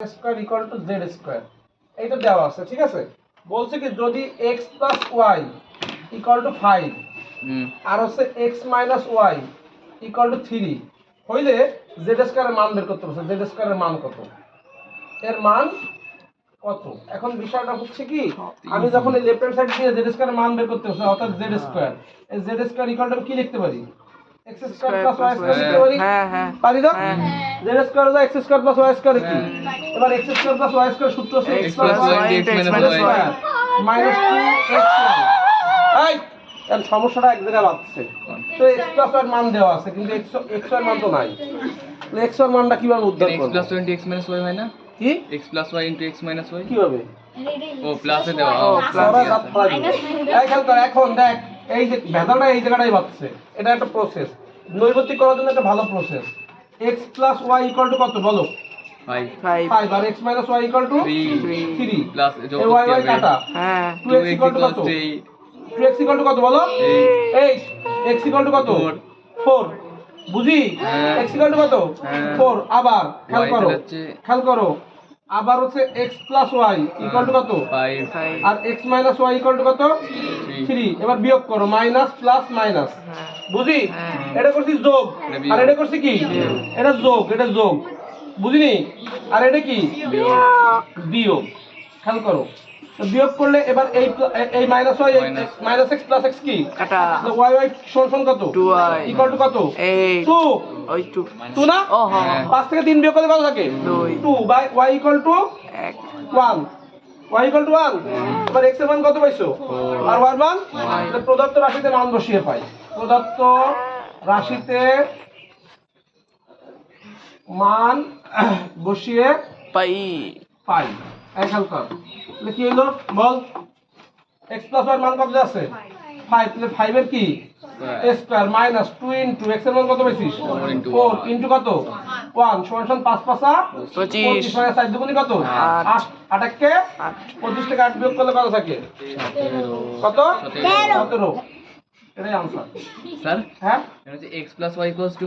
Square equal to Z square এইটা দেওয়া আছে, ঠিক আছে। বলছে কি যদি x plus Y equal to 5 আর হচ্ছে x minus Y equal to 3 হইলে জেড স্কয়ারের মান বের করতে হবে। জেড স্কয়ারের মান কত, এর মান কত। এখন বিষয়টা হচ্ছে কি, আমি যখন এই লেফট হ্যান্ড সাইড দিয়ে জেড স্কয়ারের মান বের করতে হবে অর্থাৎ জেড স্কয়ার, এই জেড স্কয়ার ইকুয়াল টু কি লিখতে পারি, x square plus Y square লিখতে পারি। পারি না? জেড স্কয়ার যা x square plus Y square কি, এবার x square plus Y square সূত্র হচ্ছে x plus Y square minus 2xy। এই এর সমস্যাটা এক জায়গায় লাগছে। তো x প্লাস ওয়াই এর মান দেওয়া আছে কিন্তু x এর মান তো নাই, তাহলে x এর মানটা কিভাবে উদ্ধার করব? x plus 20 x minus y হয় না কি x plus y into x minus y কিভাবে? ও প্লাসে দেওয়া, ও প্লাসে এই খেয়াল কর, এখন দেখ এই যে ভেদালটা এই জায়গাটাই বাড়ছে, এটা একটা প্রসেস, নৈর্ব্যক্তিক করার জন্য একটা ভালো process. x plus Y equal to কত বলো? 5 আর x minus Y equal to 3 plus এই y y কাটা, 2x ইকুয়াল টু কত? 2x ইকুয়াল টু কত বলো? 8 x ইকুয়াল টু কত? 4 বুঝি? x ইকুয়াল টু কত? 4 আবার খেয়াল করো আবার হচ্ছে x plus Y equal to কত? 5 আর x minus Y equal to কত? 3 এবার বিয়োগ করো মাইনাস প্লাস মাইনাস, বুঝি? এটা করছি যোগ আর এটা করছি কি, এটা যোগ, এটা যোগ, বুঝিনি? আর এটা কি বিয়োগ, খেয়াল করো। তো বিয়োগ করলে এবার এই minus Y minus x plus x কি কাটা, তো y y সমান কত? 2y ইকুয়াল টু কত? 2 ওই 2 না, ও হ্যাঁ 5 থেকে 3 বিয়োগ করলে কত থাকে? 2 by y equal to 1 y equal to 1। এবার x এর মান কত পাইছো আর y এর মান, তাহলে প্রদত্ত রাশিতে মান বসিয়ে পাই, প্রদত্ত রাশিতে মান বসিয়ে পাই। এই খেয়াল কর, তাহলে কি হলো বল, x প্লাস y এর মান কত আছে? 5, তাহলে 5 এর কি স্কয়ার মাইনাস 2 ইনটু x এর মান কত পাইছিস? 4 ইনটু কত? 1 সমান 5 5 25 মানে 4 দুগুণে কত? 8 8 কে 25 থেকে 8 বিয়োগ করলে কত থাকে? কত? 17। এটাই आंसर স্যার হ্যাঁ, এটা হচ্ছে x plus y equals to